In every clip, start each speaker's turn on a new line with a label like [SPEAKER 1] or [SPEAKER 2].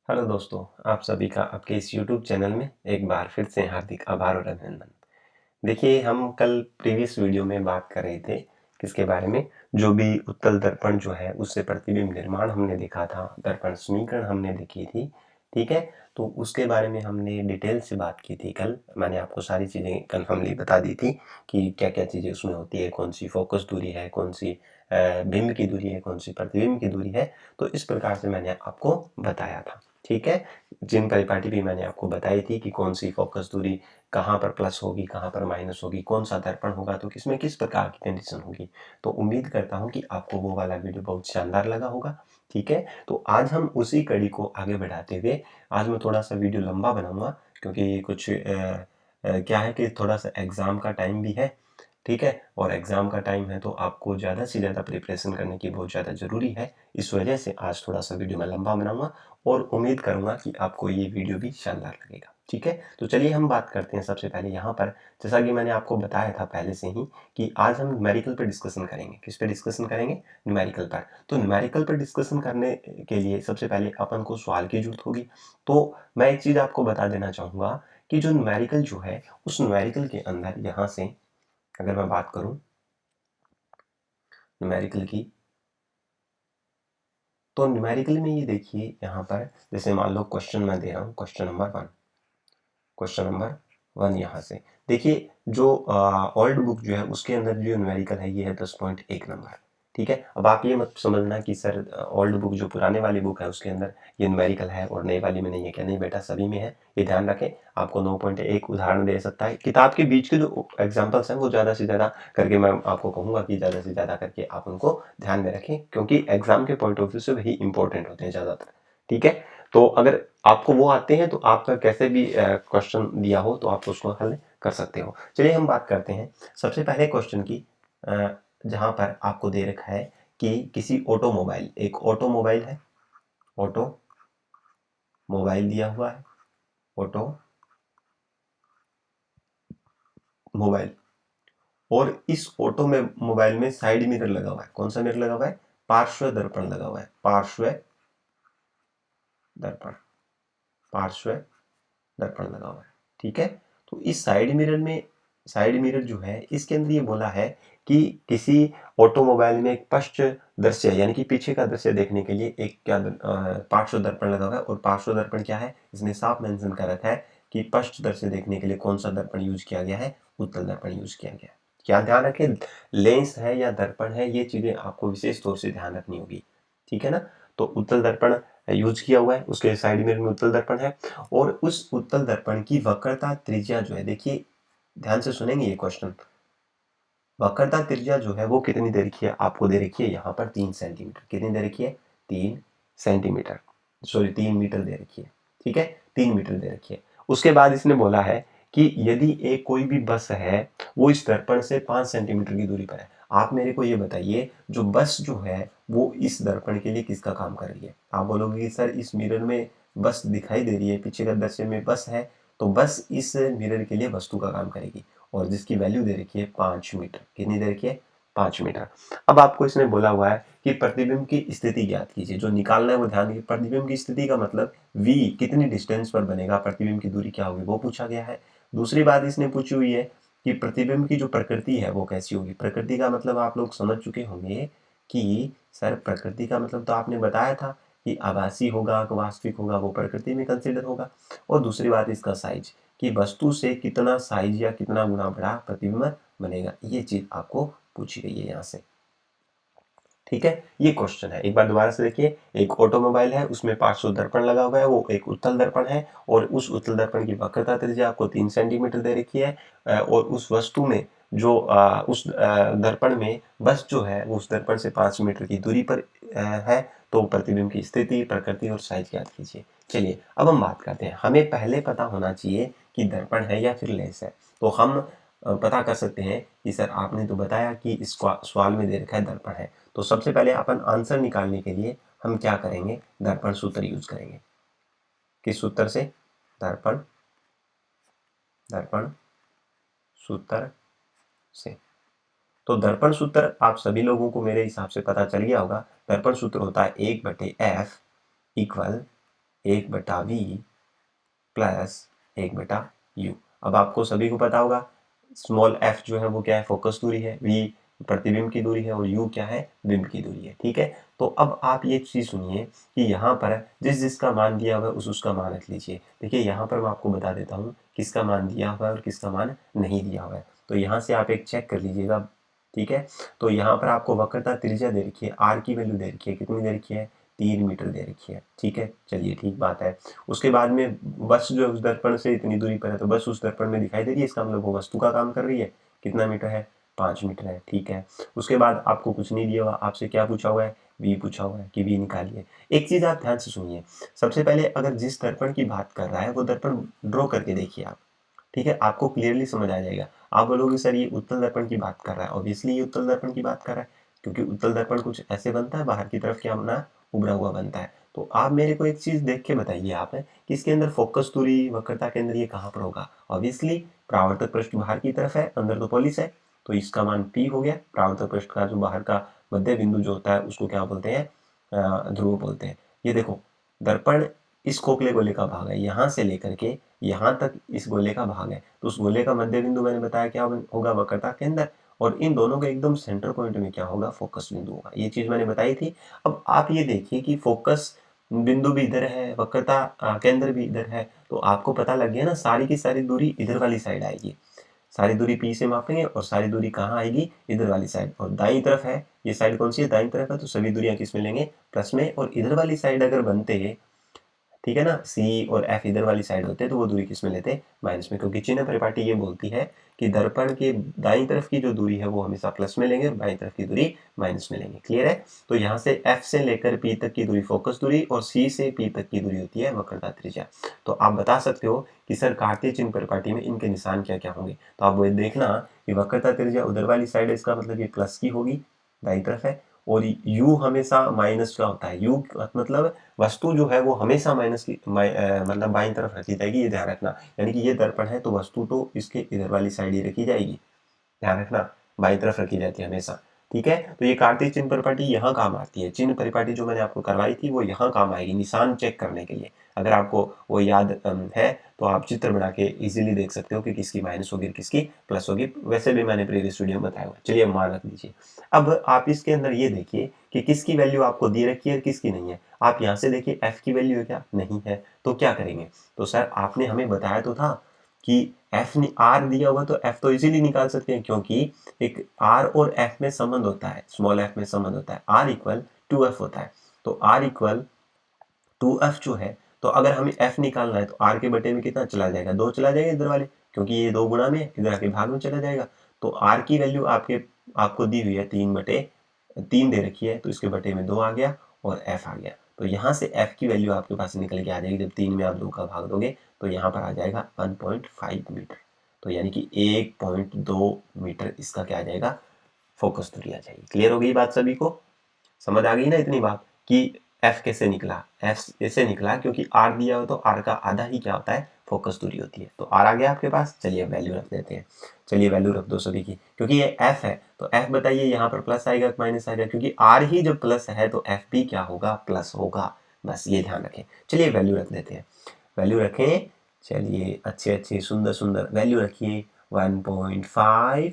[SPEAKER 1] Hello दोस्तों, आप सभी का आपके इस यूट्यूब चैनल में एक बार फिर से हार्दिक आभार और अभिनंदन। देखिए, हम कल प्रीवियस वीडियो में बात कर रहे थे किसके बारे में, जो भी उत्तल दर्पण जो है उससे प्रतिबिंब निर्माण हमने देखा था, दर्पण समीकरण हमने देखी थी। ठीक है, तो उसके बारे में हमने डिटेल से बात की थी कल। मैंने आपको सारी चीज़ें कन्फर्मली बता दी थी कि क्या क्या चीज़ें उसमें होती है, कौन सी फोकस दूरी है, कौन सी बिंब की दूरी है, कौन सी प्रतिबिंब की दूरी है। तो इस प्रकार से मैंने आपको बताया था। ठीक है, जिन परिपाटी भी मैंने आपको बताई थी कि कौन सी फोकस दूरी कहाँ पर प्लस होगी, कहाँ पर माइनस होगी, कौन सा दर्पण होगा तो किसमें किस प्रकार की कंडीशन होगी। तो उम्मीद करता हूँ कि आपको वो वाला वीडियो बहुत शानदार लगा होगा। ठीक है, तो आज हम उसी कड़ी को आगे बढ़ाते हुए आज मैं थोड़ा सा वीडियो लंबा बनाऊंगा, क्योंकि कुछ क्या है कि थोड़ा सा एग्ज़ाम का टाइम भी है। ठीक है, और एग्ज़ाम का टाइम है तो आपको ज़्यादा से ज़्यादा प्रिपरेशन करने की बहुत ज़्यादा ज़रूरी है। इस वजह से आज थोड़ा सा वीडियो मैं लंबा बनाऊंगा और उम्मीद करूंगा कि आपको ये वीडियो भी शानदार लगेगा। ठीक है, तो चलिए हम बात करते हैं सबसे पहले यहाँ पर। जैसा कि मैंने आपको बताया था पहले से ही कि आज हम न्यूमेरिकल पर डिस्कशन करेंगे। किस पे डिस्कशन करेंगे? न्यूमेरिकल पर। तो न्यूमेरिकल पर डिस्कशन करने के लिए सबसे पहले अपन को सवाल की जरूरत होगी। तो मैं एक चीज़ आपको बता देना चाहूँगा कि जो न्यूमेरिकल जो है उस न्यूमेरिकल के अंदर यहाँ से अगर मैं बात करूँ न्यूमेरिकल की, तो न्यूमेरिकल में ये देखिए यहाँ पर, जैसे मान लो क्वेश्चन मैं दे रहा हूँ, क्वेश्चन नंबर 1 यहाँ से देखिए। जो ओल्ड बुक जो है उसके अंदर जो न्यूमेरिकल है ये है 10.1 नंबर। ठीक है, अब आप ये मत समझना कि सर ओल्ड बुक जो पुराने वाली बुक है उसके अंदर ये न्यूमेरिकल है और नई वाली में नहीं है। क्या? नहीं बेटा, सभी में है। ये ध्यान रखें। आपको 9.1 उदाहरण दे सकता है। किताब के बीच के जो एग्जाम्पल्स हैं वो ज़्यादा से ज़्यादा करके मैं आपको कहूँगा कि ज़्यादा से ज़्यादा करके आप उनको ध्यान में रखें, क्योंकि एग्जाम के पॉइंट ऑफ व्यू से वही इंपॉर्टेंट होते हैं ज़्यादातर। ठीक है, तो अगर आपको वो आते हैं तो आपका कैसे भी क्वेश्चन दिया हो तो आप उसको हल कर सकते हो। चलिए हम बात करते हैं सबसे पहले क्वेश्चन की, जहां पर आपको दे रखा है कि किसी ऑटोमोबाइल, एक ऑटोमोबाइल है, ऑटो मोबाइल दिया हुआ है, ऑटो मोबाइल, और इस ऑटो में मोबाइल में साइड मिरर लगा हुआ है। कौन सा मिरर लगा हुआ है? पार्श्व दर्पण लगा हुआ है। पार्श्व दर्पण, पार्श्व दर्पण लगा हुआ है। ठीक है, तो इस साइड मिरर में, साइड मिरर जो है इसके अंदर ये बोला है कि किसी ऑटोमोबाइल में एक पश्च दृश्य यानी कि पीछे का दृश्य देखने के लिए एक क्या पार्श्व दर्पण लगा हुआ है। और पार्श्व दर्पण क्या है? इसने साफ मेंशन कर रखा है कि पश्च दृश्य देखने के लिए कौन सा दर्पण यूज किया गया है? उत्तल दर्पण यूज किया गया है। क्या ध्यान रखें, लेंस है या दर्पण है, ये चीजें आपको विशेष तौर से ध्यान रखनी होगी। ठीक है ना, तो उत्तल दर्पण यूज किया हुआ है, उसके साइड मिरर में उत्तल दर्पण है। और उस उत्तल दर्पण की वक्रता त्रिज्या जो है, देखिए ध्यान से सुनेंगे ये क्वेश्चन। वक्रता त्रिज्या जो है वो कितनी दे रखी है? आपको दे रखी है यहाँ पर 3 सेंटीमीटर। कितनी दे रखी है? 3 सेंटीमीटर, सॉरी 3 मीटर दे रखी है। ठीक है, 3 मीटर दे रखी है। उसके बाद इसने बोला है कि यदि एक कोई भी बस है वो इस दर्पण से 5 सेंटीमीटर की दूरी पर है। आप मेरे को ये बताइए, जो बस जो है वो इस दर्पण के लिए किसका काम कर रही है? आप बोलोगे कि सर इस मिरर में बस दिखाई दे रही है, पीछे का दृश्य में बस है, तो बस इस मिरर के लिए वस्तु का काम करेगी। और जिसकी वैल्यू दे रखी है 5 मीटर। कितनी दे रखी है? 5 मीटर। अब आपको इसने बोला हुआ है कि प्रतिबिंब की स्थिति ज्ञात कीजिए। जो निकालना है वो ध्यान दीजिए। प्रतिबिंब की स्थिति का मतलब v कितनी डिस्टेंस पर बनेगा, प्रतिबिंब की दूरी क्या होगी वो पूछा गया है। दूसरी बात इसने पूछी हुई है कि प्रतिबिंब की जो प्रकृति है वो कैसी होगी। प्रकृति का मतलब आप लोग समझ चुके होंगे कि सर प्रकृति का मतलब तो आपने बताया था कि आभासी होगा, वास्तविक होगा, वो प्रकृति में कंसिडर होगा। और दूसरी बात इसका साइज, कि वस्तु से कितना साइज या कितना गुना बड़ा प्रतिबिंब बनेगा, ये चीज आपको पूछी गई है यहाँ से। ठीक है, ये क्वेश्चन है। एक बार दोबारा से देखिए, एक ऑटोमोबाइल है, उसमें पार्श्व दर्पण लगा हुआ है, वो एक उत्तल दर्पण है, और उस उत्तल दर्पण की वक्रता त्रिज्या आपको 3 सेंटीमीटर दे रखी है। और उस वस्तु में जो उस दर्पण में बस जो है वो उस दर्पण से 5 मीटर की दूरी पर है। तो प्रतिबिंब की स्थिति, प्रकृति और साइज ज्ञात कीजिए। चलिए अब हम बात करते हैं। हमें पहले पता होना चाहिए कि दर्पण है या फिर लेंस है। तो हम पता कर सकते हैं कि सर आपने तो बताया कि इस सवाल में दे रखा है दर्पण है। तो सबसे पहले अपन आंसर निकालने के लिए हम क्या करेंगे? दर्पण सूत्र यूज करेंगे। किस सूत्र से? दर्पण दर्पण सूत्र से। तो दर्पण सूत्र आप सभी लोगों को मेरे हिसाब से पता चल गया होगा। दर्पण सूत्र होता है 1/f equal 1/v plus 1/u। अब आपको सभी को पता होगा स्मॉल f जो है वो क्या है, फोकस दूरी है, v प्रतिबिंब की दूरी है और u क्या है, बिंब की दूरी है। ठीक है, तो अब आप ये चीज़ सुनिए कि यहाँ पर जिस जिसका मान दिया हुआ है उसका मान रख लीजिए। देखिए यहाँ पर मैं आपको बता देता हूँ किसका मान दिया हुआ है और किसका मान नहीं दिया हुआ है। तो यहाँ से आप एक चेक कर लीजिएगा। ठीक है, तो यहाँ पर आपको वक्रता त्रिज्या दे रखी है, r की वैल्यू दे रखी है, कितनी दे रखी है, 3 मीटर दे रखी है। ठीक है, चलिए ठीक बात है। उसके बाद में बस जो उस दर्पण से इतनी दूरी पर है, तो बस उस दर्पण में दिखाई दे रही है, इसका मतलब वो वस्तु का काम कर रही है। कितना मीटर है, 5 मीटर है। ठीक है, उसके बाद आपको कुछ नहीं दिया हुआ, आपसे क्या पूछा हुआ है, v पूछा हुआ है कि v निकालिए। एक चीज़ आप ध्यान से सुनिए, सबसे पहले अगर जिस दर्पण की बात कर रहा है वो दर्पण ड्रॉ करके देखिए आप। ठीक है, आपको क्लियरली समझ आ जाएगा। आप बोलोगे सर ये उत्तल दर्पण की बात कर रहा है, ऑब्वियसली ये उत्तल दर्पण की बात कर रहा है, क्योंकि उत्तल दर्पण कुछ ऐसे बनता है, बाहर की तरफ क्या बना, उभरा हुआ बनता है। तो आप मेरे को एक चीज देख के बताइए आप कि इसके अंदर फोकस दूरी वक्रता के अंदर ये कहाँ पर होगा। ऑब्वियसली परावर्तक पृष्ठ बाहर की तरफ है, अंदर तो पॉलिश है, तो इसका मान P हो गया। परावर्तक पृष्ठ का जो बाहर का मध्य बिंदु जो होता है उसको क्या बोलते हैं, ध्रुव बोलते हैं। ये देखो दर्पण इस खोखले गोले का भाग है, यहाँ से लेकर के यहाँ तक इस गोले का भाग है, तो उस गोले का मध्य बिंदु मैंने बताया क्या होगा, वक्रता के अंदर, और इन दोनों के एकदम सेंटर पॉइंट में क्या होगा, फोकस बिंदु होगा। ये चीज मैंने बताई थी। अब आप ये देखिए कि फोकस बिंदु भी इधर है, वक्रता केंद्र भी इधर है, तो आपको पता लग गया ना, सारी की सारी दूरी इधर वाली साइड आएगी। सारी दूरी P से मापेंगे और सारी दूरी कहाँ आएगी, इधर वाली साइड। और दाईं तरफ है, ये साइड कौन सी है, दाईं तरफ है, तो सभी दूरियां किस में लेंगे, प्लस में। और इधर वाली साइड अगर बनते, ठीक है ना, सी और एफ इधर वाली साइड होते हैं, तो वो दूरी किस में लेते, माइनस में, क्योंकि चिन्ह परिपाटी ये बोलती है कि दर्पण के दाईं तरफ की जो दूरी है वो हमेशा प्लस में लेंगे और बाईं तरफ की दूरी माइनस में लेंगे। क्लियर है। तो यहाँ से एफ से लेकर पी तक की दूरी फोकस दूरी और सी से पी तक की दूरी होती है वक्रता त्रिज्या। तो आप बता सकते हो कि सर कार्तीय चिन्ह परिपाटी में इनके निशान क्या क्या होंगे। तो आप वो देखना कि वक्रता त्रिज्या उधर वाली साइड है, इसका मतलब ये प्लस की होगी, दाईं तरफ है। और u हमेशा माइनस का होता है, u मतलब वस्तु जो है वो हमेशा माइनस की मतलब बाईं तरफ रखी जाएगी, ये ध्यान रखना। यानी कि ये दर्पण है तो वस्तु तो इसके इधर वाली साइड ही रखी जाएगी, ध्यान रखना, बाईं तरफ रखी जाती है हमेशा। ठीक है, तो ये कार्तीय चिन्ह परिपाटी यहाँ काम आती है। चिन्ह परिपाटी जो मैंने आपको करवाई थी वो यहाँ काम आएगी निशान चेक करने के लिए। अगर आपको वो याद है तो आप चित्र बना के इजीली देख सकते हो कि किसकी माइनस होगी किसकी प्लस होगी। वैसे भी मैंने प्रीवियस वीडियो में बताया हुआ। चलिए मान रख दीजिए। अब आप इसके अंदर ये देखिए कि किसकी वैल्यू आपको दी रखी है, किसकी नहीं है। आप यहाँ से देखिए एफ की वैल्यू है क्या, नहीं है, तो क्या करेंगे। तो सर आपने हमें बताया तो था कि एफ ने आर दिया हुआ, तो एफ तो इजीली निकाल सकते हैं, क्योंकि एक आर और एफ में संबंध होता है, स्मॉल एफ में संबंध होता है, आर इक्वल टू एफ होता है। तो आर इक्वल टू एफ जो है, तो अगर हमें एफ निकालना है तो आर के बटे में कितना चला जाएगा, 2 चला जाएगा इधर वाले, क्योंकि ये 2 गुणा में इधर आके भाग में चला जाएगा। तो आर की वैल्यू आपको दी हुई है 3/3 दे रखी है, तो इसके बटे में 2 आ गया और एफ आ गया। तो यहाँ से एफ की वैल्यू आपके पास निकल के आ जाएगी, जब 3 में आप 2 का भाग दोगे तो यहाँ पर आ जाएगा 1.5 मीटर। तो यानी कि 1.2 मीटर इसका क्या आ जाएगा, फोकस दूरी आ जाएगी। क्लियर हो गई बात सभी को, समझ आ गई ना इतनी बात कि एफ कैसे निकला। एफ ऐसे निकला क्योंकि आर दिया हो तो आर का आधा ही क्या होता है, फोकस दूरी होती है। तो आर आ गया आपके पास। चलिए वैल्यू रख देते हैं। चलिए वैल्यू रख दो सभी की, क्योंकि ये एफ है तो एफ बताइए यहाँ पर प्लस आएगा माइनस आएगा, क्योंकि आर ही जब प्लस है तो एफ भी क्या होगा, प्लस होगा। बस ये ध्यान रखें। चलिए वैल्यू रख देते हैं, वैल्यू रखें। चलिए अच्छे अच्छे सुंदर सुंदर वैल्यू रखिए। 1.5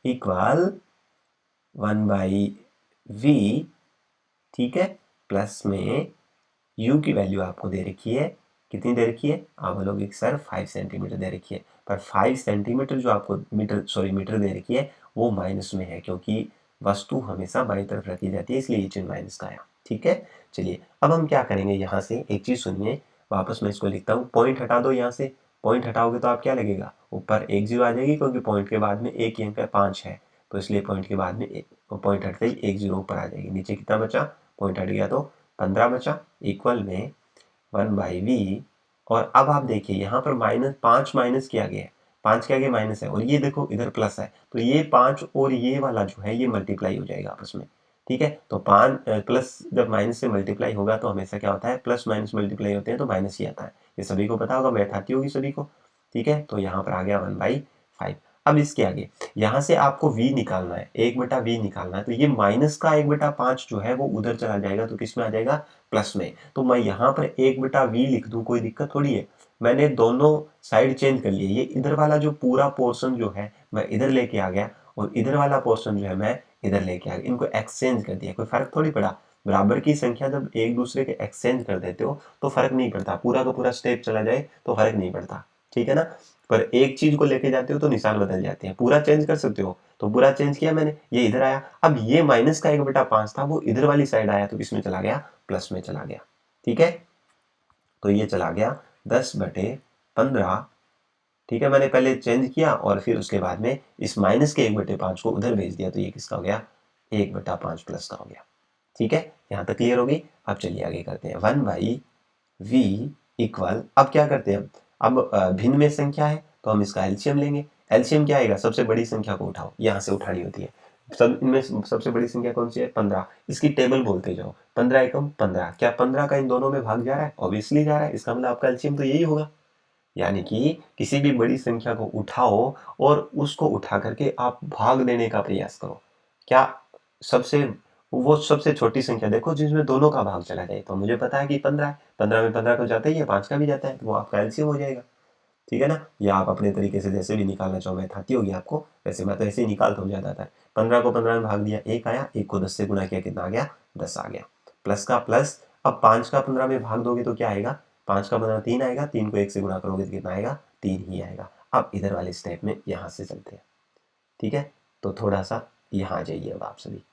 [SPEAKER 1] इक्वल 1/v, ठीक है, प्लस में u की वैल्यू आपको दे रखी है, कितनी दे रखी है, आप बोलोगे सर 5 सेंटीमीटर दे रखी है, पर 5 सेंटीमीटर जो आपको मीटर दे रखी है वो माइनस में है, क्योंकि वस्तु हमेशा बाईं तरफ रखी जाती है, इसलिए ये चिन्ह माइनस का आया। ठीक है, चलिए अब हम क्या करेंगे, यहाँ से एक चीज सुनिए, वापस मैं इसको लिखता हूँ। पॉइंट हटा दो, यहाँ से पॉइंट हटाओगे तो आप क्या लगेगा, ऊपर 1 0 आ जाएगी, क्योंकि पॉइंट के बाद में एक ही अंक है, 5 है, तो इसलिए पॉइंट के बाद में पॉइंट हटते ही 1 0 ऊपर आ जाएगी। नीचे कितना बचा, पॉइंट हट गया तो 15 बचा, इक्वल में 1/v। और अब आप देखिए यहाँ पर -5 माइनस किया गया है, 5 के आगे माइनस है, और ये देखो इधर प्लस है, तो ये 5 और ये वाला जो है ये मल्टीप्लाई हो जाएगा आपस में। ठीक है, तो 5 प्लस जब माइनस से मल्टीप्लाई होगा तो हमेशा क्या होता है, प्लस माइनस मल्टीप्लाई होते हैं तो माइनस ही आता है। ये सभी को पता होगा, मैथ आती होगी सभी को। ठीक है, तो यहाँ पर आ गया 1/5। अब इसके आगे यहाँ से आपको v निकालना है, 1/v निकालना है, तो ये माइनस का 1/5 जो है वो उधर चला जाएगा, तो किस में आ जाएगा, प्लस में। तो मैं यहाँ पर 1/v लिख दूँ, कोई दिक्कत थोड़ी है। मैंने दोनों साइड चेंज कर लिए, ये इधर वाला जो पूरा पोर्शन जो है मैं इधर लेके आ गया, और इधर वाला पोर्शन जो है मैं इधर लेके आ गया, इनको एक्सचेंज कर दिया, कोई फर्क थोड़ी पड़ा। बराबर की संख्या जब एक दूसरे के एक्सचेंज कर देते हो तो फर्क नहीं पड़ता, पूरा का पूरा स्टेप चला जाए तो फर्क नहीं पड़ता, ठीक है ना। पर एक चीज को लेके जाते हो तो निशान बदल जाते हैं, पूरा चेंज कर सकते हो, तो पूरा चेंज किया मैंने, ये इधर आया। अब ये माइनस का 1/5 था, वो इधर वाली साइड आया, तो किसमें चला गया, प्लस में चला गया, ठीक है। तो ये चला गया 10/15, ठीक है। मैंने पहले चेंज किया और फिर उसके बाद में इस माइनस के 1/5 को उधर भेज दिया, तो ये किसका हो गया, 1/5 प्लस का हो गया, ठीक है। यहाँ तक क्लियर होगी। अब चलिए आगे करते हैं, 1/v इक्वल, अब क्या करते हैं, अब भिन्न में संख्या है तो हम इसका एलसीएम लेंगे। एलसीएम क्या आएगा, सबसे बड़ी संख्या को उठाओ, यहाँ से उठानी होती है। सब इनमें सबसे बड़ी संख्या कौन सी है, 15। इसकी टेबल बोलते जाओ, 15 एकम 15, क्या 15 का इन दोनों में भाग जा रहा है, ऑब्वियसली जा रहा है, इसका मतलब आपका एलसीएम तो यही होगा। यानी कि किसी भी बड़ी संख्या को उठाओ और उसको उठा करके आप भाग देने का प्रयास करो। क्या सबसे वो सबसे छोटी संख्या देखो जिसमें दोनों का भाग चला जाए, तो मुझे पता है कि 15 है, 15 में 15 तो जाता ही है, 5 का भी जाता है, तो वो आपका एलसीएम हो जाएगा, ठीक है ना। या आप अपने तरीके से जैसे भी निकालना चाहो, मैथ आती होगी आपको, वैसे मैं तो ऐसे ही निकालता हूँ ज़्यादातर। 15 को 15 में भाग दिया, 1 आया, 1 को 10 से गुना किया, कितना आ गया, 10 आ गया, प्लस का प्लस। अब 5 का 15 में भाग दोगे तो क्या आएगा, 5 का 15 3 आएगा, 3 को 1 से गुना करोगे तो कितना आएगा, 3 ही आएगा। अब इधर वाले स्टेप में यहाँ से चलते हैं, ठीक है। तो थोड़ा सा यहाँ आ जाइए अब आप सभी,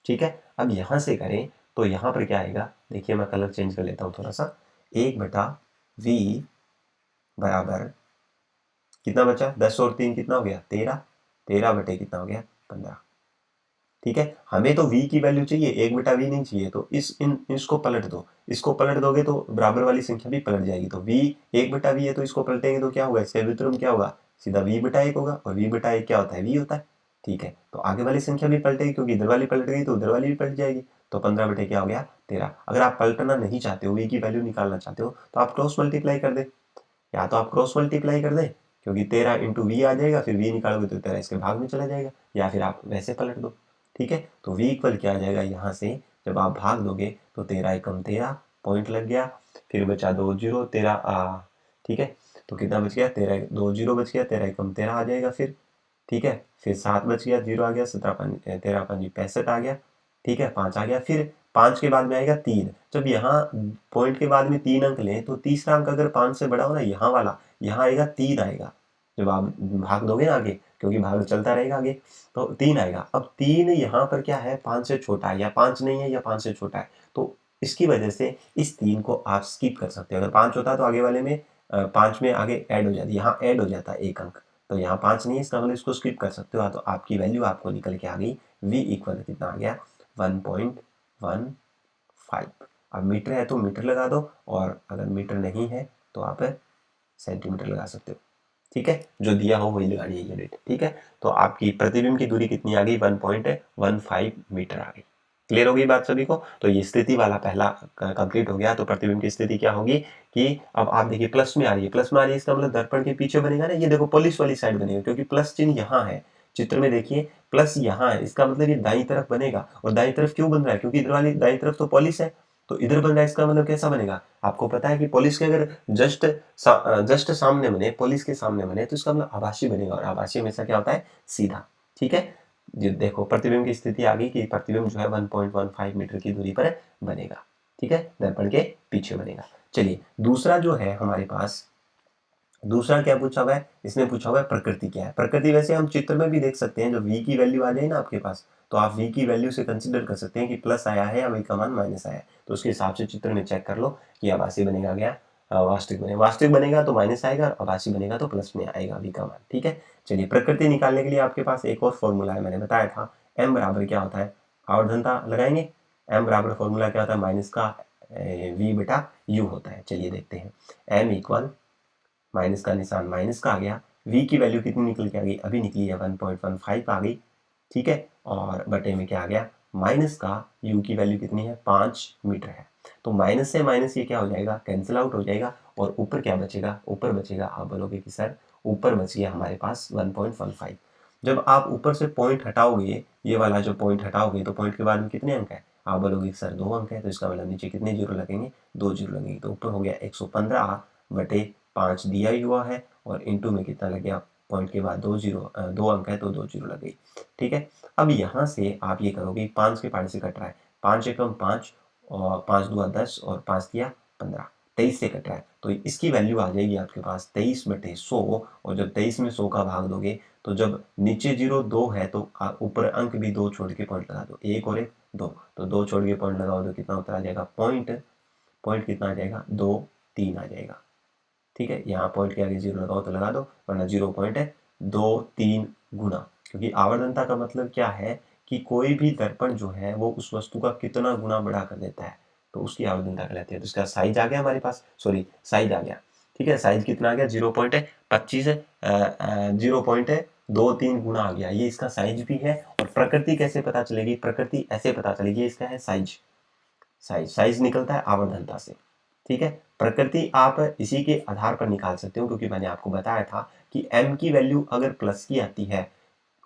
[SPEAKER 1] ठीक है। अब यहाँ से करें तो यहाँ पर क्या आएगा, देखिए मैं कलर चेंज कर लेता हूँ थोड़ा सा। 1/v बराबर कितना बचा, 10 और 3 कितना हो गया, 13, 13 बटे कितना हो गया, 15, ठीक है। हमें तो v की वैल्यू चाहिए, 1/v नहीं चाहिए, तो इसको पलट दो, इसको पलट दोगे तो बराबर वाली संख्या भी पलट जाएगी। तो v 1/v है, तो इसको पलटेंगे तो क्या होगा, इसके व्युत्क्रम क्या होगा, सीधा v/1 होगा, और v/1 क्या होता है, v होता है, ठीक है। तो आगे वाली संख्या भी पलटेगी, क्योंकि इधर वाली पलट गई तो उधर वाली भी पलट जाएगी। तो 15 बटे क्या हो गया, 13। अगर आप पलटना नहीं चाहते हो, v की वैल्यू निकालना चाहते हो, तो आप क्रॉस मल्टीप्लाई कर दे, या तो आप क्रॉस मल्टीप्लाई कर दें, क्योंकि 13 इंटू वी आ जाएगा, फिर v निकालोगे तो 13 इसके भाग में चला जाएगा, या फिर आप वैसे पलट दो, ठीक है। तो v इक्वल क्या आ जाएगा, यहाँ से जब आप भाग दोगे तो 13 एकम 13, पॉइंट लग गया, फिर बचा 2 जीरो, 13 ठीक है। तो कितना बच गया, 13, 2 जीरो बच गया, 13 एकम 13 आ जाएगा फिर, ठीक है। फिर 7 बच गया, 0 आ गया, 13 5 65 आ गया, ठीक है, 5 आ गया। फिर 5 के बाद में आएगा 3, जब यहाँ पॉइंट के बाद में 3 अंक लें तो तीसरा अंक अगर 5 से बड़ा हो ना, यहाँ वाला, यहाँ आएगा 3 आएगा, जब आप भाग दोगे ना आगे, क्योंकि भाग चलता रहेगा आगे, तो 3 आएगा। अब 3 यहाँ पर क्या है, 5 से छोटा है, या 5 नहीं है, या 5 से छोटा है, तो इसकी वजह से इस 3 को आप स्किप कर सकते हो। अगर 5 होता तो आगे वाले में 5 में आगे ऐड हो जाती, यहाँ ऐड हो जाता है 1 अंक, तो यहाँ 5 नहीं है, इसका मतलब इसको स्किप कर सकते हो। तो आपकी वैल्यू आपको निकल के आ गई, v इक्वल कितना आ गया, 1.15। अब मीटर है तो मीटर लगा दो, और अगर मीटर नहीं है तो आप सेंटीमीटर लगा सकते हो, ठीक है। जो दिया हो वही लगानी है यूनिट, ठीक है। तो आपकी प्रतिबिंब की दूरी कितनी आ गई, 1.15 मीटर आ गई। क्लियर हो गई बात सभी को। तो ये स्थिति वाला पहला कंप्लीट हो गया। तो प्रतिबिंब की स्थिति क्या होगी कि अब आप देखिए प्लस में आ रही है, प्लस में आ रही है, इसका मतलब दर्पण के पीछे बनेगा ना, ये देखो पुलिस वाली साइड बनेगा, क्योंकि प्लस चिन्ह यहाँ है चित्र में, देखिए प्लस यहाँ है, इसका मतलब ये दाईं तरफ बनेगा। और दाईं तरफ क्यों बन रहा है, क्योंकि इधर वाली दाईं तरफ तो पुलिस है, तो इधर बन रहा है, इसका मतलब कैसा बनेगा, आपको पता है कि पुलिस के अगर जस्ट सामने बने, पुलिस के सामने बने, तो इसका मतलब आभासी बनेगा, और आभासी हमेशा क्या होता है, सीधा, ठीक है। ये देखो प्रतिबिंब की स्थिति आ गई कि प्रतिबिंब जो है 1.15 मीटर की दूरी पर बनेगा, ठीक है, दर्पण के पीछे बनेगा। चलिए दूसरा जो है हमारे पास, दूसरा क्या पूछा हुआ है, इसने पूछा हुआ है प्रकृति क्या है। प्रकृति वैसे हम चित्र में भी देख सकते हैं, जब v की वैल्यू आ जाए ना आपके पास, तो आप v की वैल्यू से कंसीडर कर सकते हैं कि प्लस आया है या v का मान माइनस आया है, तो उसके हिसाब से चित्र में चेक कर लो कि आभासी बनेगा क्या वास्तविक बनेगा। वास्तविक बनेगा तो माइनस आएगा, और आभासी बनेगा तो प्लस में आएगा v का मान, ठीक है। चलिए प्रकृति निकालने के लिए आपके पास एक और फॉर्मूला है, मैंने बताया था, m बराबर क्या होता है, आवर्धनता लगाएंगे, m बराबर फॉर्मूला क्या होता है, माइनस का v बटा u होता है। चलिए देखते हैं, m इक्वल माइनस का निशान माइनस का आ गया, v की वैल्यू कितनी निकल के आ गई, अभी निकली है 1.15 आ गई, ठीक है। और बटे में क्या आ गया, माइनस का u की वैल्यू कितनी है, 5 मीटर है। तो माइनस से माइनस ये क्या हो जाएगा, कैंसिल आउट हो जाएगा, और ऊपर क्या बचेगा, ऊपर बचेगा, आप बोलोगे कि सर ऊपर बच गया हमारे पास 1.15। जब आप ऊपर से पॉइंट हटाओगे, ये वाला जो पॉइंट हटाओगे, तो पॉइंट के बाद में कितने अंक है? आप बोलोगे सर 2 अंक है, तो इसका मतलब नीचे कितने जीरो लगेंगे? 2 जीरो लगेंगे। तो ऊपर हो गया 115/5 दिया ही हुआ है, और इंटू में कितना लग गया? पॉइंट के बाद 2 अंक है तो 2 जीरो लग गई। ठीक है, अब यहाँ से आप ये करोगे, 5 के पार्ट से कट रहा है, 5 एकम 5 और 5 दूआ 10 और 5 दिया 15, 23 से कट रहा है, तो इसकी वैल्यू आ जाएगी आपके पास 23/100। और जब 23 में 100 का भाग दोगे, तो जब नीचे 2 है तो ऊपर अंक भी 2 छोड़ के पॉइंट लगा दो, 1 और 1 2, तो 2 छोड़ के पॉइंट लगाओ तो कितना उत्तर आ जाएगा? पॉइंट कितना आ जाएगा? 2 3 आ जाएगा। ठीक है, यहाँ पॉइंट के आगे 0 लगाओ तो लगा दो, वरना 0.23 गुना, क्योंकि आवर्धनता का मतलब क्या है कि कोई भी दर्पण जो है वो उस वस्तु का कितना गुना बड़ा कर देता है, तो उसकी आवर्धनता कहलाती है। तो इसका साइज आ गया हमारे पास, साइज आ गया। ठीक है, साइज कितना आ गया? 0.25 0.23 गुना आ गया, ये इसका साइज भी है। और प्रकृति कैसे पता चलेगी? प्रकृति ऐसे पता चलेगी, इसका है साइज। साइज निकलता है आवर्धनता से। ठीक है, प्रकृति आप इसी के आधार पर निकाल सकते हो, क्योंकि मैंने आपको बताया था कि m की वैल्यू अगर प्लस की आती है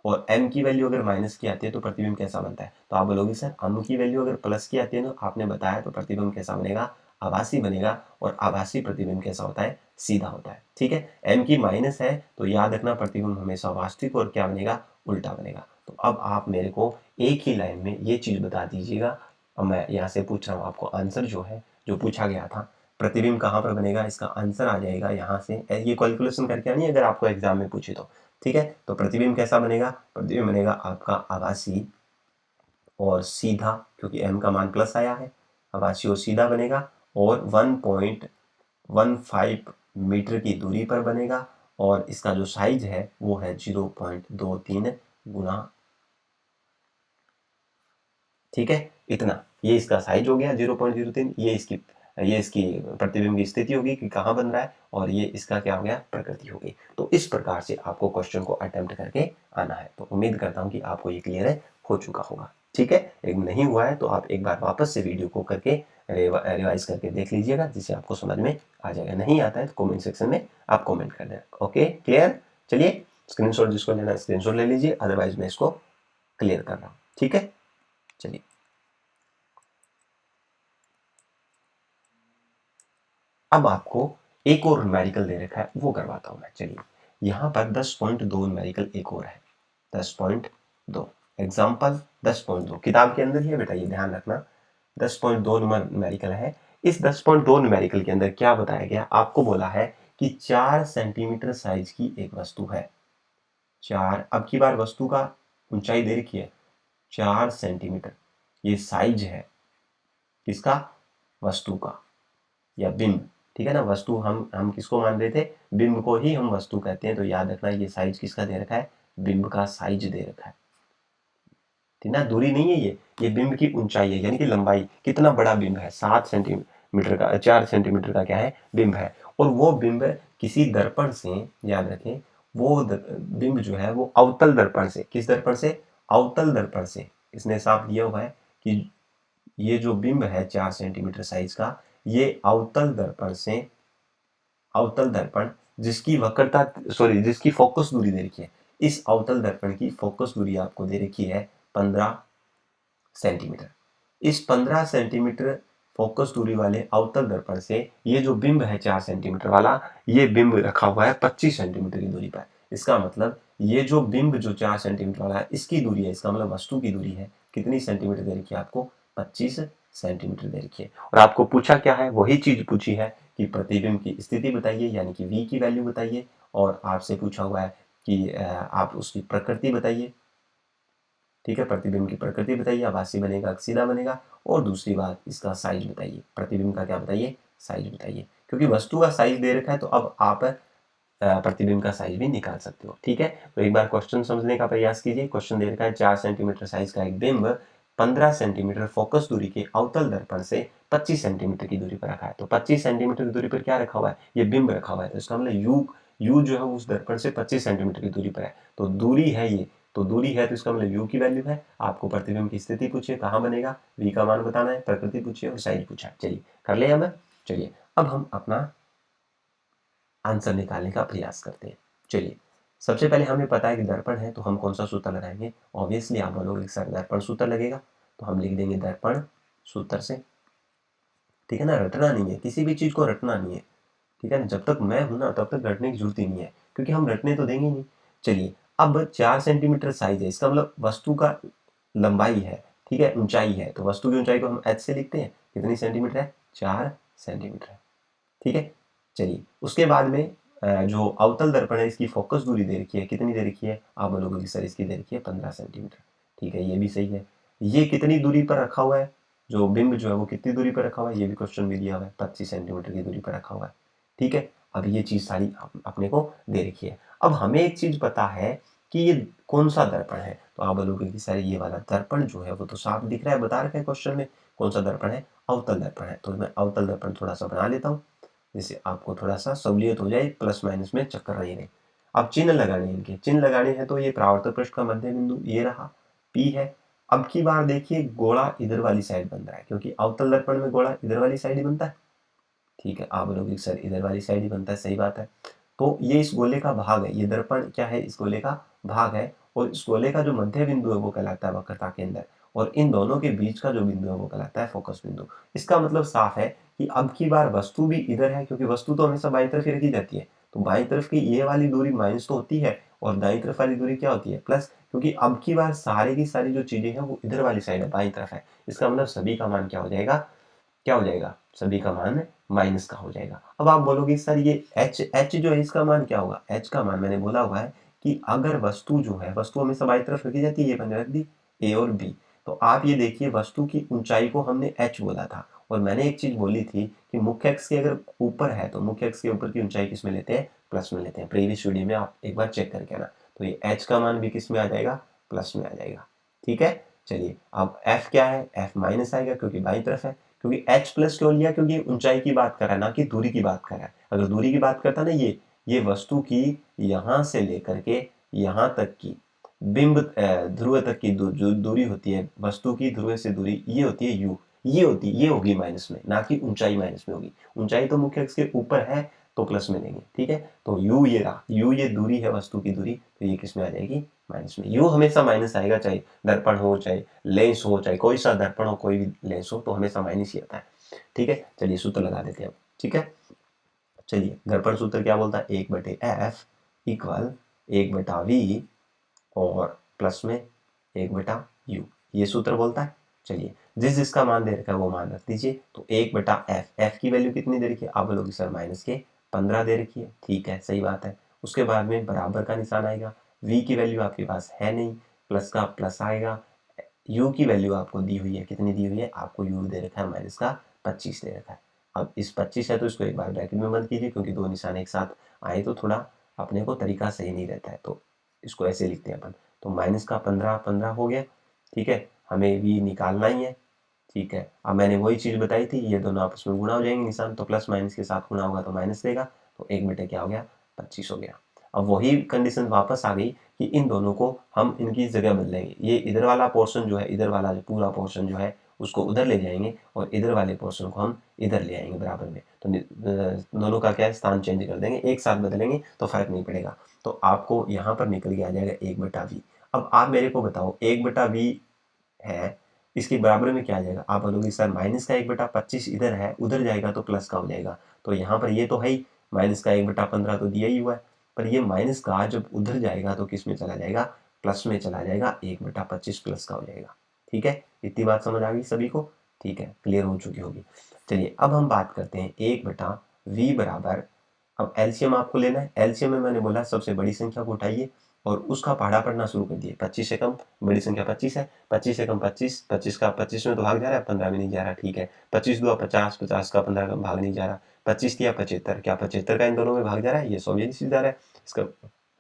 [SPEAKER 1] और m की वैल्यू अगर माइनस की आती है तो प्रतिबिंब कैसा बनता है? तो आप बोलोगे सर m की वैल्यू अगर प्लस की आती है ना, आपने बताया, तो प्रतिबिंब कैसा बनेगा? आभासी बनेगा। और आभासी प्रतिबिंब कैसा होता है? सीधा होता है। ठीक है, m की माइनस है तो याद रखना प्रतिबिंब हमेशा वास्तविक और क्या बनेगा? उल्टा बनेगा। तो अब आप मेरे को एक ही लाइन में ये चीज बता दीजिएगा। अब मैं यहाँ से पूछ रहा हूँ आपको, आंसर जो है जो पूछा गया था, प्रतिबिंब कहाँ पर बनेगा? इसका आंसर आ जाएगा यहाँ से, ये कैलकुलेशन करके आनी अगर आपको एग्जाम में पूछे तो। ठीक है, तो प्रतिबिंब कैसा बनेगा? प्रतिबिंब बनेगा आपका आभासी और सीधा, क्योंकि m का मान प्लस आया है, आभासी और सीधा बनेगा, और 1.15 मीटर की दूरी पर बनेगा, और इसका जो साइज है वो है 0.23 गुना। ठीक है, इतना, ये इसका साइज हो गया 0.03, ये इसकी प्रतिबिंब की स्थिति होगी कि कहाँ बन रहा है, और ये इसका क्या हो गया? प्रकृति हो गई। तो इस प्रकार से आपको क्वेश्चन को अटेम्प्ट करके आना है। तो उम्मीद करता हूँ कि आपको ये क्लियर हो चुका होगा। ठीक है, एक नहीं हुआ है तो आप एक बार वापस से वीडियो को करके रिवाइज करके देख लीजिएगा, जिससे आपको समझ में आ जाएगा। नहीं आता है तो कमेंट सेक्शन में आप कमेंट कर देना। Okay, clear? चलिए, स्क्रीनशॉट जिसको लेना है स्क्रीनशॉट ले लीजिए, अदरवाइज मैं इसको क्लियर कर रहा हूँ। ठीक है, चलिए, अब आपको एक और न्यूमेरिकल दे रखा है, वो करवाता हूं मैं। चलिए, यहाँ पर 10.2 न्यूमेरिकल एक और है, 10.2 एग्जाम्पल 10.2 किताब के अंदर ही है बेटा, ये ध्यान रखना। 10.2 न्यूमेरिकल है। इस 10.2 न्यूमेरिकल के अंदर क्या बताया गया? आपको बोला है कि 4 सेंटीमीटर साइज की एक वस्तु है। 4, अब की बार वस्तु का ऊंचाई दे रखी है 4 सेंटीमीटर, ये साइज है किसका? वस्तु का या बिंब। ठीक है ना, वस्तु हम किसको मान रहे थे? बिंब को ही हम वस्तु कहते हैं। तो याद रखना, ये साइज किसका दे रखा है? बिंब का साइज दे रखा है। ठीक ना, दूरी नहीं है ये बिंब की ऊंचाई है, यानी कि लंबाई। कितना बड़ा बिंब है? 7 सेंटीमीटर का, 4 सेंटीमीटर का क्या है? बिंब है। और वो बिंब किसी दर्पण से, याद रखें, वो बिंब जो है वो अवतल दर्पण से, किस दर्पण से? अवतल दर्पण से। इसने साफ दिया हुआ है कि ये जो बिंब है 4 सेंटीमीटर साइज का, ये अवतल दर्पण जिसकी वक्रता, जिसकी फोकस दूरी दे रखी है, इस अवतल दर्पण की फोकस दूरी आपको दे रखी है 15 सेंटीमीटर। इस 15 सेंटीमीटर फोकस दूरी वाले अवतल दर्पण से ये जो बिंब है 4 सेंटीमीटर वाला, ये बिंब रखा हुआ है 25 सेंटीमीटर की दूरी पर। इसका मतलब ये जो बिंब जो 4 सेंटीमीटर वाला है, इसकी दूरी है, इसका मतलब वस्तु की दूरी है कितनी सेंटीमीटर दे रखी है आपको? 25 सेंटीमीटर दे रखी है। और आपको पूछा क्या है? वही चीज पूछी है कि प्रतिबिंब की स्थिति बताइए, यानी कि v की वैल्यू बताइए, और आपसे पूछा हुआ है कि आप उसकी प्रकृति बताइए। ठीक है, प्रतिबिंब की प्रकृति बताइए, आभासी बनेगा, सीधा बनेगा, और दूसरी बात इसका साइज बताइए, प्रतिबिंब का क्या बताइए? साइज बताइए। क्योंकि वस्तु का साइज दे रखा है तो अब आप प्रतिबिंब का साइज भी निकाल सकते हो। ठीक है, तो एक बार क्वेश्चन समझने का प्रयास कीजिए। क्वेश्चन दे रखा है 4 सेंटीमीटर साइज का एक बिंब 15 सेंटीमीटर फोकस दूरी के अवतल दर्पण से 25 सेंटीमीटर की दूरी पर रखा है। तो 25 सेंटीमीटर की दूरी पर क्या रखा हुआ है? ये बिंब रखा हुआ है। तो इसका मतलब यू जो है उस दर्पण से 25 सेंटीमीटर की दूरी पर है, तो दूरी है ये, तो दूरी है तो इसका मतलब यू की वैल्यू है। आपको प्रतिबिंब की स्थिति पूछिए कहाँ बनेगा, वी का मान बताना है, प्रकृति पूछिए और साइज पूछा। चलिए कर लिया मैं। चलिए अब हम अपना आंसर निकालने का प्रयास करते हैं। चलिए, सबसे पहले हमें पता है कि दर्पण है, तो हम कौन सा सूत्र लगाएंगे? ऑब्वियसली आप बोलोगे सर दर्पण सूत्र लगेगा, तो हम लिख देंगे दर्पण सूत्र से। ठीक है ना, रटना नहीं है, किसी भी चीज़ को रटना नहीं है। ठीक है ना, जब तक मैं हूं ना तब तक रटने की जरूरत ही नहीं है, क्योंकि हम रटने तो देंगे नहीं। चलिए, अब 4 सेंटीमीटर साइज है, इसका मतलब वस्तु का लंबाई है, ठीक है, ऊंचाई है, तो वस्तु की ऊंचाई को हम एच से लिखते हैं। कितनी सेंटीमीटर है? 4 सेंटीमीटर है। ठीक है, चलिए उसके बाद में जो अवतल दर्पण है इसकी फोकस दूरी दे रखी है, कितनी दे रखी है? आप बोलोगे कि सर इसकी दे रखी है 15 सेंटीमीटर। ठीक है, ये भी सही है। ये कितनी दूरी पर रखा हुआ है? जो बिंब जो है वो कितनी दूरी पर रखा हुआ है? ये भी क्वेश्चन में दिया हुआ है, 25 सेंटीमीटर की दूरी पर रखा हुआ है। ठीक है, अब ये चीज सारी अपने को दे रखी है। अब हमें एक चीज पता है कि ये कौन सा दर्पण है, तो आप बोलोगे कि सर ये वाला दर्पण जो है वो तो साफ दिख रहा है, बता रखा है क्वेश्चन में। कौन सा दर्पण है? अवतल दर्पण है। तो मैं अवतल दर्पण थोड़ा सा बना लेता हूँ, जिससे आपको थोड़ा सा सहूलियत हो जाए, प्लस माइनस में चक्कर नहीं रहे। अब चिन्ह लगाने हैं, इनके चिन्ह लगाने हैं, तो ये परावर्तक पृष्ठ का मध्य बिंदु ये रहा, पी है। अब की बार देखिए गोला इधर वाली साइड बन रहा है, क्योंकि अवतल दर्पण में गोला इधर वाली साइड ही बनता है। ठीक है, आप बोलोगे सर इधर वाली साइड ही बनता है, सही बात है। तो ये इस गोले का भाग है, ये दर्पण क्या है? इस गोले का भाग है, और इस गोले का जो मध्य बिंदु है वो कहलाता है वक्रता केंद्र, और इन दोनों के बीच का जो बिंदु है वो कहलाता है फोकस बिंदु। इसका मतलब साफ है कि अब की बार वस्तु भी इधर है, क्योंकि वस्तु तो हमेशा बाईं तरफ ही रखी जाती है, तो बाईं तरफ की ये वाली दूरी माइनस तो होती है, और दाईं तरफ वाली दूरी क्या होती है? प्लस, क्योंकि अब की बार सारी की सारी जो चीजें हैं वो इधर वाली साइड है, बाईं तरफ है। इसका मतलब सभी का मान क्या हो जाएगा? क्या हो जाएगा? सभी का मान माइनस का हो जाएगा। अब आप बोलोगे सर ये एच जो है इसका मान क्या होगा? एच का मान मैंने बोला हुआ है कि अगर वस्तु जो है, वस्तु हमेशा बाई तरफ रखी जाती है, ये मैंने रख दी ए और बी। तो आप ये देखिए, वस्तु की ऊंचाई को हमने एच बोला था, और मैंने एक चीज बोली थी कि मुख्य अक्ष के अगर ऊपर है तो मुख्य अक्ष के ऊपर की ऊंचाई किस में लेते हैं? प्लस में लेते हैं। प्रीवियस वीडियो में आप एक बार चेक करके आना। तो ये एच का मान भी किस में आ जाएगा? प्लस में आ जाएगा। ठीक है, चलिए अब एफ क्या है? एफ माइनस आएगा, क्योंकि बाई तरफ है। क्योंकि एच प्लस क्यों लिया? क्योंकि ऊंचाई की बात कर रहा है, ना कि दूरी की बात कर रहा है। अगर दूरी की बात करता ना, ये वस्तु की यहां से लेकर के यहां तक की बिंब ध्रुव तक की जो दूरी होती है, वस्तु की ध्रुव से दूरी, ये होती है यू। ये होगी माइनस में, ना कि ऊंचाई माइनस में होगी। ऊंचाई तो मुख्य अक्ष के ऊपर है, तो प्लस में लेंगे। ठीक है, तो यू ये रहा, यू ये दूरी है वस्तु की दूरी, तो ये किस में आ जाएगी? माइनस में। यू हमेशा माइनस आएगा, चाहे दर्पण हो, चाहे लेंस हो, चाहे कोई सा दर्पण हो, कोई भी लेंस हो, तो हमेशा माइनस ही आता है। ठीक है, चलिए सूत्र लगा देते हैं अब। ठीक है, चलिए दर्पण सूत्र क्या बोलता है? 1/f इक्वल 1/v और प्लस में 1/u, ये सूत्र बोलता है। चलिए, जिस जिसका मान दे रखा है वो मान रख दीजिए। तो 1/f, एफ की वैल्यू कितनी दे रखी है? आप बोलोगे सर माइनस के 15 दे रखी है। ठीक है, सही बात है। उसके बाद में बराबर का निशान आएगा। v की वैल्यू आपके पास है नहीं, प्लस का प्लस आएगा। u की वैल्यू आपको दी हुई है, कितनी दी हुई है? आपको u दे रखा है माइनस का 25 दे रखा है। अब इस 25 है तो इसको एक बार ब्रैकेट में बंद कीजिए, क्योंकि दो निशान एक साथ आए तो थोड़ा अपने को तरीका सही नहीं रहता है, तो इसको ऐसे लिखते हैं अपन। तो माइनस का 15 15 हो गया। ठीक है, हमें v निकालना ही है। ठीक है, अब मैंने वही चीज बताई थी, ये दोनों आपस में गुणा हो जाएंगे निशान, तो प्लस माइनस के साथ गुणा होगा तो माइनस देगा, तो 1 क्या हो गया? 25 हो गया। अब वही कंडीशन वापस आ गई कि इन दोनों को हम इनकी जगह बदलेंगे। ये इधर वाला पोर्शन जो है, इधर वाला जो पूरा पोर्शन जो है उसको उधर ले जाएंगे, और इधर वाले पोर्शन को हम इधर ले आएंगे बराबर में। तो दोनों का क्या है? स्थान चेंज कर देंगे, एक साथ बदलेंगे तो फर्क नहीं पड़ेगा। तो आपको यहाँ पर निकल के आ जाएगा 1/v। अब आप मेरे को बताओ, 1/v है, इसके बराबर में क्या आ जाएगा? आप बोलोगे सर माइनस का 1/25 इधर है, उधर जाएगा तो प्लस का हो जाएगा। तो यहाँ पर ये तो है ही, माइनस का 1/15 तो दिया ही हुआ है, पर ये माइनस का जब उधर जाएगा तो किस में चला जाएगा? प्लस में चला जाएगा, 1/25 प्लस का हो जाएगा। ठीक है, इतनी बात समझ आ गई सभी को? ठीक है, क्लियर हो चुकी होगी। चलिए अब हम बात करते हैं 1/v बराबर, अब एलसीएम आपको लेना है। एलसीएम में मैंने बोला सबसे बड़ी संख्या को उठाइए और उसका पहाड़ा पढ़ना शुरू कर दिए। 25 से कम, बड़ी संख्या 25 है, 25 से कम 25, 25 का 25 में तो भाग जा रहा है, 15 में नहीं जा रहा। ठीक है, 25 दूना 50, 50 का 15 का भाग नहीं जा रहा। 25 दिया 75, क्या 75 का इन दोनों में भाग जा रहा है? ये सौ ये सीधा रहा है। इसका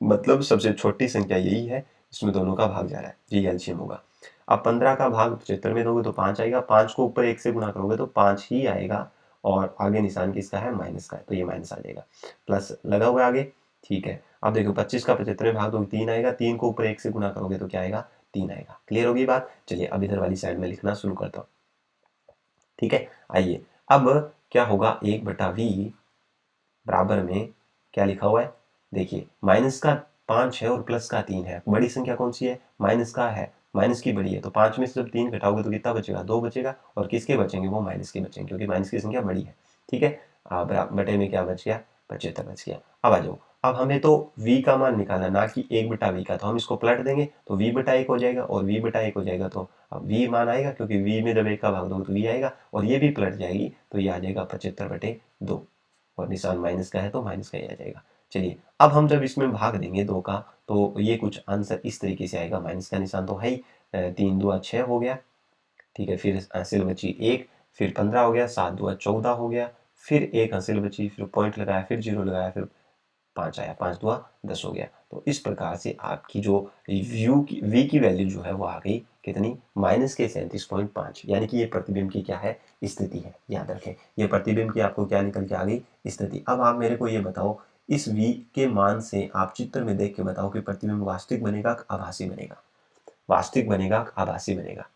[SPEAKER 1] मतलब सबसे छोटी संख्या यही है, इसमें दोनों का भाग जा रहा है, ये एलसीएम होगा। अब 15 का भाग 75 में दोगे तो 5 आएगा, 5 को ऊपर 1 से गुणा करोगे तो 5 ही आएगा, और आगे निशान किसका है? माइनस का है, तो ये माइनस आ जाएगा। प्लस लगा हुआ है आगे। ठीक है, अब देखो 25 का 75 में भाग दोगे 3 आएगा, 3 को ऊपर 1 से गुणा करोगे तो क्या आएगा? 3 आएगा। क्लियर होगी बात? चलिए अब इधर वाली साइड में लिखना शुरू करता हूँ। ठीक है, आइए अब क्या होगा? 1/v बराबर में क्या लिखा हुआ है? देखिए माइनस का 5 है और प्लस का 3 है, बड़ी संख्या कौन सी है, माइनस का है, माइनस की बड़ी है, तो 5 में से जब 3 घटाओगे तो कितना बचेगा, 2 बचेगा, और किसके बचेंगे, वो माइनस के बचेंगे, क्योंकि माइनस की संख्या बड़ी है। ठीक है, बटे में क्या बच गया, 75 बच गया। अब आ जाओ, अब हमें तो v का मान निकालना, ना कि 1/v का, तो हम इसको पलट देंगे तो v/1 हो जाएगा, और v/1 हो जाएगा तो अब v मान आएगा, क्योंकि v में जब 1 का भाग दोगे तो v आएगा, और ये भी पलट जाएगी तो ये आ जाएगा 75/2, और निशान माइनस का है तो माइनस का ही आ जाएगा। चलिए अब हम जब इसमें भाग देंगे 2 का, तो ये कुछ आंसर इस तरीके से आएगा, माइनस का निशान तो है ही, 3 दूआ 6 हो गया, ठीक है, फिर हासिल बची 1, फिर 15 हो गया, 7 दूआ 14 हो गया, फिर 1 हासिल बची, फिर पॉइंट लगाया, फिर 0 लगाया, फिर 5 आया, 5 दूआ 10 हो गया। तो इस प्रकार से आपकी जो v की वैल्यू जो है वो आ गई कितनी, माइनस के 37.5, यानी कि ये प्रतिबिंब की क्या है, स्थिति है, याद रखें, ये प्रतिबिंब की आपको क्या निकल के आ गई, स्थिति। अब आप मेरे को ये बताओ, इस v के मान से आप चित्र में देख के बताओ कि प्रतिबिंब वास्तविक बनेगा कि आभासी बनेगा, वास्तविक बनेगा कि आभासी बनेगा।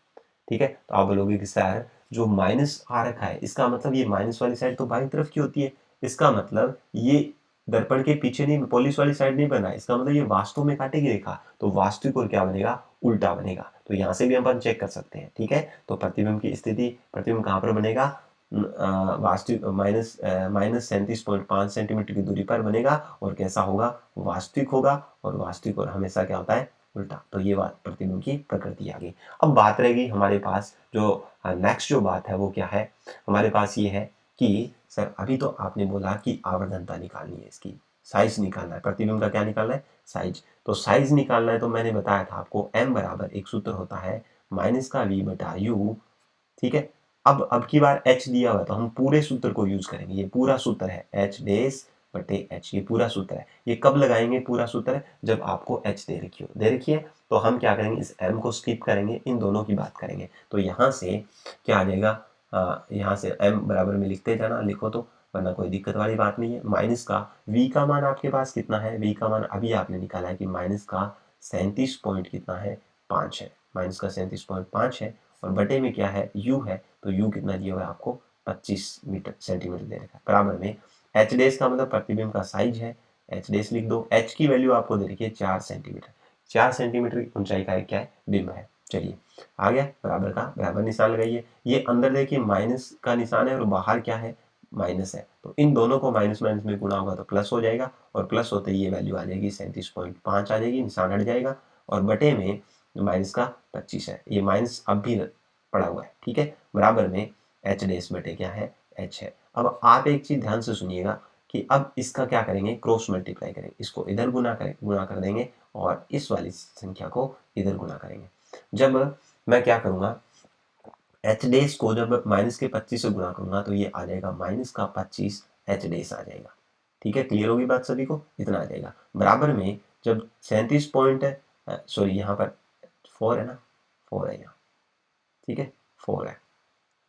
[SPEAKER 1] ठीक है, तो आप बोलोगे कि सर जो माइनस आ रखा है, इसका मतलब ये माइनस वाली साइड तो बाईं तरफ की होती है, इसका मतलब ये दर्पण के पीछे नहीं, पॉलिश वाली साइड नहीं बना है, इसका मतलब ये वास्तव में काटेगी रेखा, तो वास्तविक और क्या बनेगा, उल्टा बनेगा। तो यहाँ से भी अपन चेक कर सकते हैं। ठीक है, तो प्रतिबिंब की स्थिति, प्रतिबिंब कहाँ पर बनेगा, वास्तविक माइनस 37.5 सेंटीमीटर की दूरी पर बनेगा, और कैसा होगा, वास्तविक होगा, और वास्तविक और हमेशा क्या होता है, उल्टा। तो ये बात प्रतिबिंब की प्रकृति आ गई। अब बात रहेगी हमारे पास जो नेक्स्ट जो बात है वो क्या है, हमारे पास ये है कि सर अभी तो आपने बोला कि आवर्धनता निकालनी है, इसकी साइज निकालना है, प्रतिबिंब का क्या निकालना है, साइज। तो साइज निकालना है तो मैंने बताया था आपको m बराबर एक सूत्र होता है माइनस का v/u। ठीक है, अब की बार h दिया हुआ तो हम पूरे सूत्र को यूज करेंगे, ये पूरा सूत्र है h/h, ये पूरा सूत्र है। ये कब लगाएंगे पूरा सूत्र, जब आपको h दे रखी हो, दे रखी है तो हम क्या करेंगे, इस m को स्किप करेंगे, इन दोनों की बात करेंगे। तो यहाँ से क्या आ जाएगा, यहाँ से m बराबर में लिखते जाना, लिखो तो, वरना कोई दिक्कत वाली बात नहीं है। माइनस का v का मान आपके पास कितना है, v का मान अभी आपने निकाला है कि माइनस का 37 पॉइंट कितना है, 5 है, माइनस का 37.5 है, और बटे में क्या है, u है, तो u कितना दिया हुआ है आपको, 25 सेंटीमीटर दे रखा है, बराबर में h डेस का मतलब प्रतिबिंब का साइज है, h डेस लिख दो, h की वैल्यू आपको दे रखी है 4 सेंटीमीटर, 4 सेंटीमीटर की ऊंचाई का क्या है, बिंब है। चलिए आ गया, बराबर का बराबर निशान लगाइए, ये अंदर देखिए माइनस का निशान है और बाहर क्या है, माइनस है, तो इन दोनों को माइनस माइनस में गुणा होगा तो प्लस हो जाएगा, और प्लस होते ही ये वैल्यू आ जाएगी 37.5 आ जाएगी, निशान हट जाएगा, और बटे में माइनस का 25 है, ये माइनस अब भी पड़ा हुआ है। ठीक है, बराबर में एच डेस बटे क्या है, एच है। अब आप एक चीज ध्यान से सुनिएगा कि अब इसका क्या करेंगे, क्रॉस मल्टीप्लाई करेंगे, इसको इधर गुणा कर देंगे, और इस वाली संख्या को इधर गुणा करेंगे। जब मैं क्या करूंगा, एच डेस को जब माइनस के 25 से गुणा करूंगा तो ये आ जाएगा माइनस का 25 एच डेस आ जाएगा। ठीक है, क्लियर होगी बात सभी को, इतना आ जाएगा, बराबर में जब 37 पॉइंट है, सॉरी यहाँ पर 4 है ना, 4 है यहाँ, ठीक है, 4 है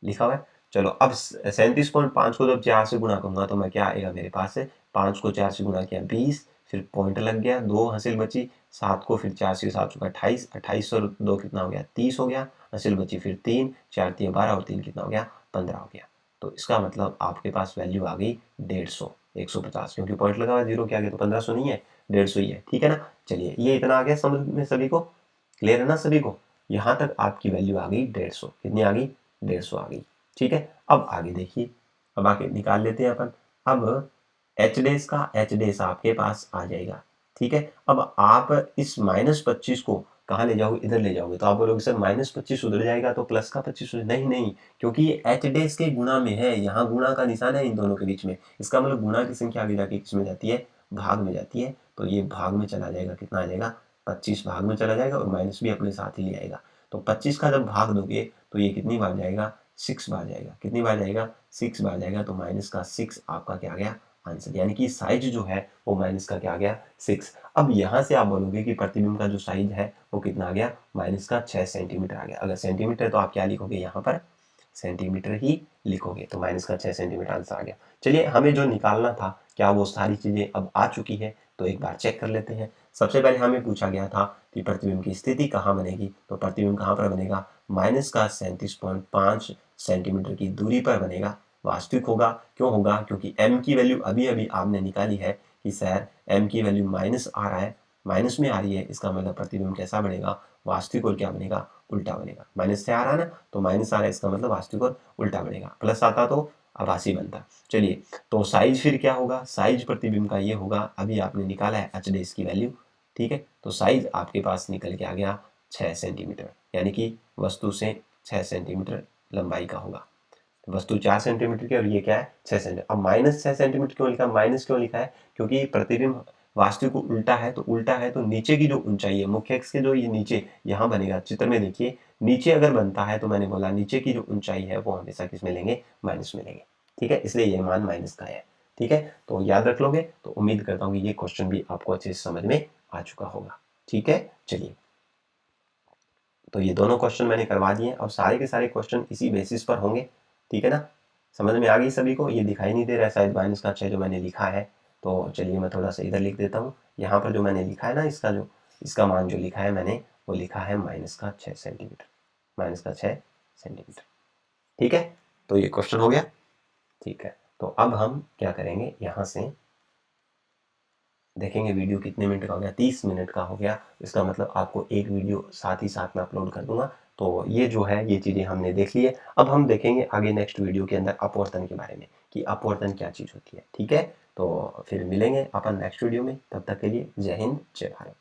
[SPEAKER 1] लिखा हुआ है। चलो अब 37.5 को जब 4 से गुणा करूंगा तो मैं क्या आएगा मेरे पास है, 5 को 4 से गुणा किया 20, फिर पॉइंट लग गया, 2 हासिल बची, 7 को फिर 4 से 7 चुका 28, 28 और 2 कितना हो गया, 30 हो गया, हासिल बची फिर 3, 4 3 12 और 3 कितना हो गया, 15 हो गया। तो इसका मतलब आपके पास वैल्यू आ गई 150, 150, क्योंकि पॉइंट लगा हुआ जीरो के आगे तो 1500 नहीं है, 150 ही है। ठीक है ना, चलिए ये इतना आ गया समझ में सभी को, क्लियर है ना सभी को, यहाँ तक आपकी वैल्यू आ गई 150, कितनी आ गई, 150 आ गई। ठीक है, अब आगे देखिए, अब आगे निकाल लेते हैं अपन। अब एच डेस का एच डेस आपके पास आ जाएगा। ठीक है, अब आप इस -25 को कहाँ ले जाओगे, इधर ले जाओगे, तो आप बोलोगे सर -25 उधर जाएगा तो प्लस का 25 नहीं नहीं, क्योंकि ये एच डेस के गुणा में है, यहाँ गुणा का निशान है इन दोनों के बीच में, इसका मतलब गुणा की संख्या आगे जाके किसमें जाती है, भाग में जाती है, तो ये भाग में चला जाएगा, कितना आ जाएगा, 25 भाग में चला जाएगा, और माइनस भी अपने साथ ही ले आएगा। तो 25 का जब भाग दोगे तो ये कितनी बार जाएगा, 6 बार जाएगा, कितनी बार जाएगा, 6 बार जाएगा, तो माइनस का 6 आपका क्या आ गया, आंसर, यानी कि साइज जो है वो माइनस का क्या आ गया, 6। अब यहाँ से आप बोलोगे कि प्रतिबिंब का जो साइज है वो कितना आ गया, माइनस का 6 सेंटीमीटर आ गया। अगर सेंटीमीटर तो आप क्या लिखोगे, यहाँ पर सेंटीमीटर ही लिखोगे, तो माइनस का 6 सेंटीमीटर आंसर आ गया। चलिए हमें जो निकालना था, क्या वो सारी चीज़ें अब आ चुकी है, तो एक बार चेक कर लेते हैं। सबसे पहले हमें पूछा गया था कि प्रतिबिंब की स्थिति कहाँ बनेगी, तो प्रतिबिंब कहाँ पर बनेगा, माइनस का 37.5 सेंटीमीटर की दूरी पर बनेगा, वास्तविक होगा, क्यों होगा, क्योंकि m की वैल्यू अभी अभी आपने निकाली है कि सर m की वैल्यू माइनस आ रहा है, माइनस में आ रही है, इसका मतलब प्रतिबिंब कैसा बनेगा, वास्तविक और क्या बनेगा, उल्टा बनेगा। माइनस से आ रहा है ना, तो माइनस आ रहा है, इसका मतलब वास्तविक और उल्टा बनेगा। प्लस आता तो आभासी बनता। चलिए, तो साइज फिर क्या होगा, साइज प्रतिबिंब का ये होगा, अभी आपने निकाला है h डैश की वैल्यू, ठीक है, तो साइज आपके पास निकल के आ गया 6 सेंटीमीटर, यानी कि वस्तु से 6 सेंटीमीटर लंबाई का होगा। वस्तु 4 सेंटीमीटर की और ये क्या है 6 सेंटीमीटर। अब माइनस 6 सेंटीमीटर क्यों लिखा, माइनस क्यों लिखा है, क्योंकि प्रतिबिंब वास्तविक को उल्टा है, तो उल्टा है तो नीचे की जो ऊंचाई है मुख्य अक्ष के जो ये नीचे यहाँ बनेगा, चित्र में देखिए नीचे अगर बनता है तो मैंने बोला नीचे की जो ऊंचाई है वो हमेशा किस में लेंगे, माइनस में लेंगे, ठीक है, इसलिए ये मान माइनस का है, ठीक है। तो याद रख लोगे, तो उम्मीद करता हूँ कि ये क्वेश्चन भी आपको अच्छे से समझ में आ चुका होगा, ठीक है। चलिए, तो ये दोनों क्वेश्चन मैंने करवा दिए, अब सारे के सारे क्वेश्चन इसी बेसिस पर होंगे, ठीक है ना। समझ में आ गई सभी को, ये दिखाई नहीं दे रहा है शायद माइनस का 6 जो मैंने लिखा है, तो चलिए मैं थोड़ा सा इधर लिख देता हूँ। यहाँ पर जो मैंने लिखा है ना, इसका मान जो लिखा है मैंने, वो लिखा है माइनस का 6 सेंटीमीटर, माइनस का 6 सेंटीमीटर, ठीक है। तो ये क्वेश्चन हो गया, ठीक है। तो अब हम क्या करेंगे, यहाँ से देखेंगे वीडियो कितने मिनट का हो गया, 30 मिनट का हो गया। इसका मतलब आपको एक वीडियो साथ ही साथ में अपलोड कर दूंगा। तो ये जो है ये चीज़ें हमने देख ली है। अब हम देखेंगे आगे नेक्स्ट वीडियो के अंदर अपवर्तन के बारे में, कि अपवर्तन क्या चीज़ होती है, ठीक है। तो फिर मिलेंगे अपन नेक्स्ट वीडियो में, तब तक के लिए जय हिंद जय भारत।